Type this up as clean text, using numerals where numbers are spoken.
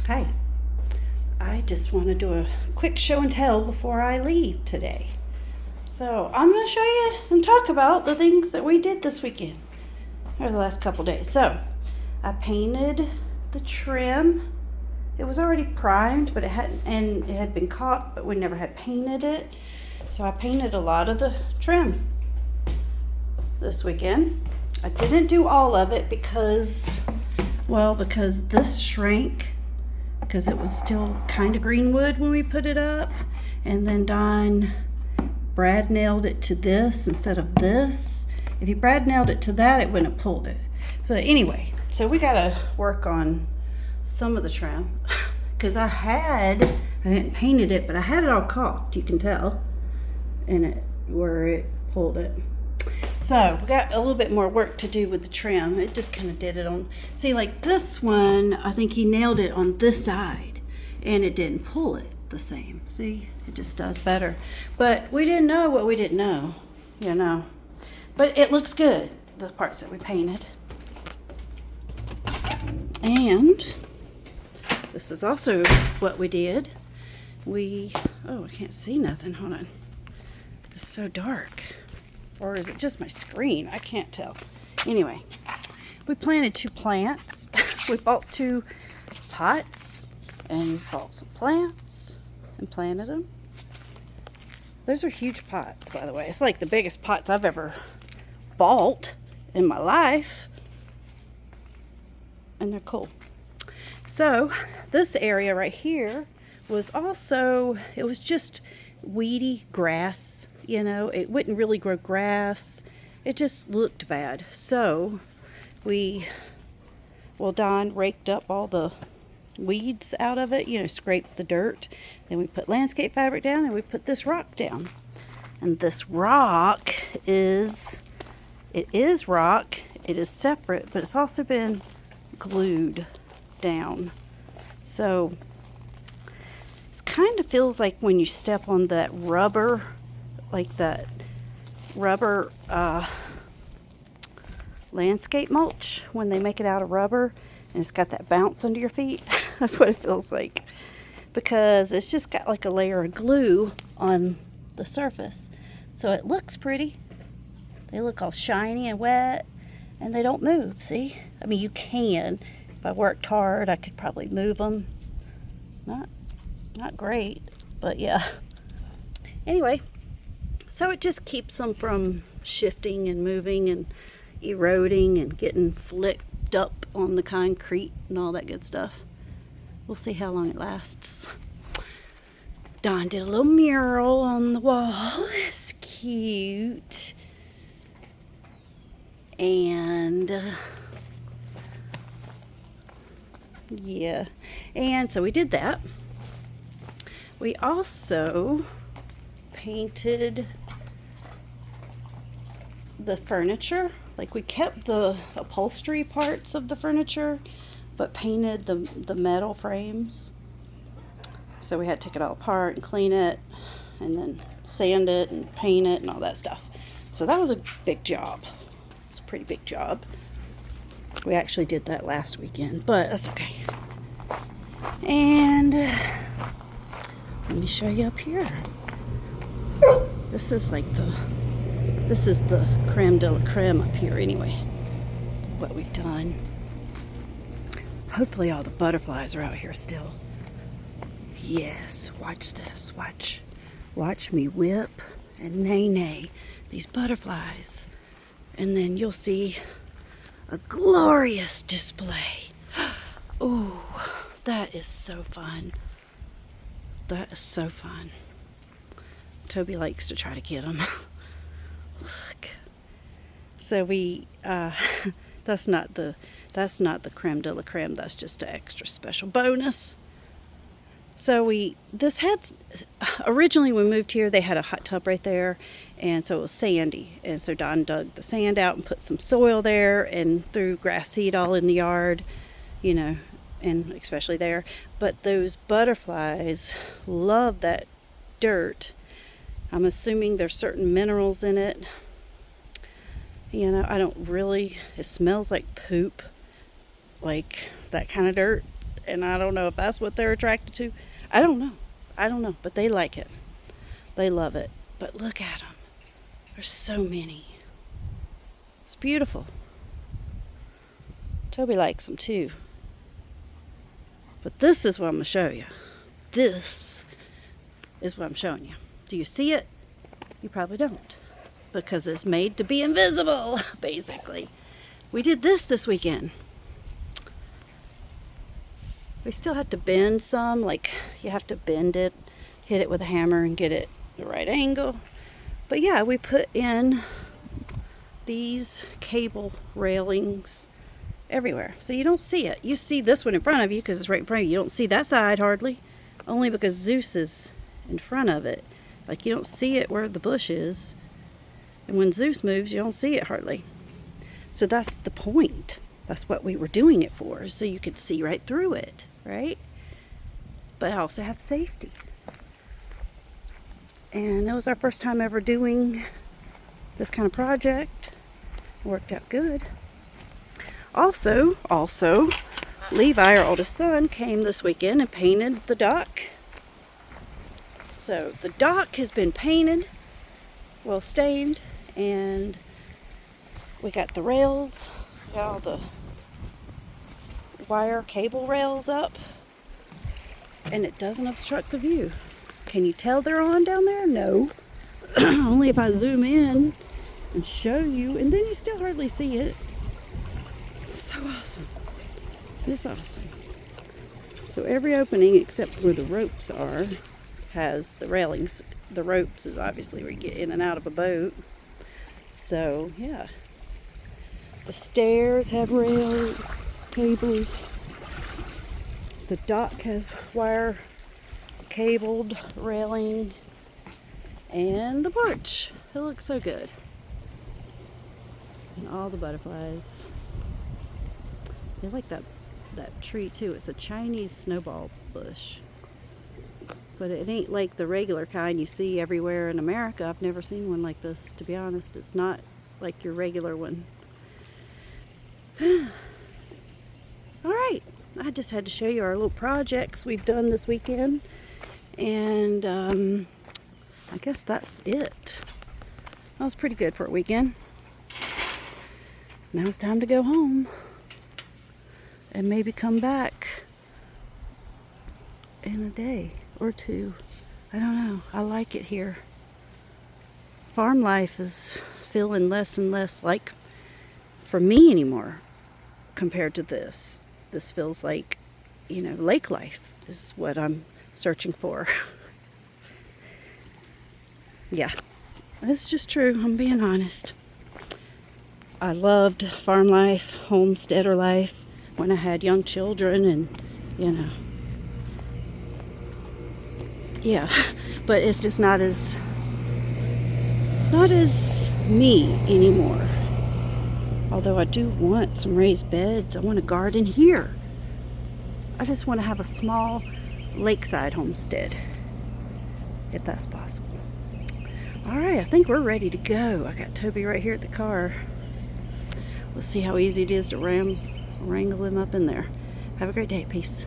Hi, I just want to do a quick show and tell before I leave today. So I'm going to show you and talk about the things that we did this weekend, or the last couple days. So I painted the trim. It was already primed, but it had been caulked, but we never had painted it. So I painted a lot of the trim this weekend. I didn't do all of it because this shrank, because it was still kind of green wood when we put it up. And then Brad nailed it to this instead of this. If he Brad nailed it to that, it wouldn't have pulled it. But anyway, so we got to work on some of the trim because I hadn't painted it, but I had it all caulked, you can tell, and where it pulled it. So we got a little bit more work to do with the trim. It just kind of did it on, see, like this one, I think he nailed it on this side and it didn't pull it the same. See, it just does better. But we didn't know what we didn't know, you know. But it looks good, the parts that we painted. And this is also what we did. Oh, I can't see nothing, hold on. It's so dark. Or is it just my screen? I can't tell. Anyway, we planted 2 plants. We bought 2 pots and bought some plants and planted them. Those are huge pots, by the way. It's like the biggest pots I've ever bought in my life. And they're cool. So this area right here was it was just weedy grass. You know, it wouldn't really grow grass. It just looked bad. So Don raked up all the weeds out of it, you know, scraped the dirt. Then we put landscape fabric down and we put this rock down. And this rock it is rock. It is separate, but it's also been glued down. So it kind of feels like when you step on that rubber, like that rubber landscape mulch when they make it out of rubber and it's got that bounce under your feet. That's what it feels like, because it's just got like a layer of glue on the surface, so it looks pretty. They look all shiny and wet and they don't move. See, I mean, you can, if I worked hard I could probably move them. Not great, but yeah. Anyway, so it just keeps them from shifting and moving and eroding and getting flicked up on the concrete and all that good stuff. We'll see how long it lasts. Don did a little mural on the wall. It's cute. And yeah. And so we did that. We also painted the furniture. Like, we kept the upholstery parts of the furniture but painted the metal frames. So we had to take it all apart and clean it and then sand it and paint it and all that stuff. So that was a big job. It's a pretty big job. We actually did that last weekend, but that's okay. And let me show you up here. This is the creme de la creme up here anyway, what we've done. Hopefully all the butterflies are out here still. Yes, watch this. Watch me whip and nay these butterflies. And then you'll see a glorious display. Ooh, that is so fun. That is so fun. Toby likes to try to get them. Look. So that's not the creme de la creme. That's just an extra special bonus. So originally when we moved here, they had a hot tub right there, and so it was sandy. And so Don dug the sand out and put some soil there and threw grass seed all in the yard, you know, and especially there. But those butterflies love that dirt. I'm assuming there's certain minerals in it. You know, it smells like poop, like that kind of dirt. and I don't know if that's what they're attracted to. I don't know, but they like it. They love it. But look at them. There's so many. It's beautiful. Toby likes them too. But this is what I'm going to show you. This is what I'm showing you. Do you see it? You probably don't. Because it's made to be invisible, basically. We did this weekend. We still have to bend some. Like, you have to bend it, hit it with a hammer and get it the right angle. But yeah, we put in these cable railings everywhere. So you don't see it. You see this one in front of you because it's right in front of you. You don't see that side hardly. Only because Zeus is in front of it. Like, you don't see it where the bush is. And when Zeus moves, you don't see it hardly. So that's the point. That's what we were doing it for. So you could see right through it, right? But also have safety. And it was our first time ever doing this kind of project. It worked out good. Also, Levi, our oldest son, came this weekend and painted the dock. So the dock has been painted, well stained, and we got the rails, got all the wire cable rails up, and it doesn't obstruct the view. Can you tell they're on down there? No. Only if I zoom in and show you, and then you still hardly see it. So awesome. It's awesome. So every opening except where the ropes are has the railings. The ropes is obviously where you get in and out of a boat. So yeah. The stairs have rails, cables. The dock has wire cabled railing. And the porch. It looks so good. And all the butterflies. They like that tree too. It's a Chinese snowball bush. But it ain't like the regular kind you see everywhere in America. I've never seen one like this, to be honest. It's not like your regular one. Alright, I just had to show you our little projects we've done this weekend. And I guess that's it. That was pretty good for a weekend. Now it's time to go home. And maybe come back in a day or two. I don't know. I like it here. Farm life is feeling less and less like for me anymore compared to this. This feels like, lake life is what I'm searching for. Yeah, it's just true. I'm being honest. I loved farm life, homesteader life when I had young children and, yeah, but it's just not as me anymore. Although I do want some raised beds. I want a garden here. I just want to have a small lakeside homestead, if that's possible. All right, I think we're ready to go. I got Toby right here at the car. Let's see how easy it is to wrangle him up in there. Have a great day. Peace.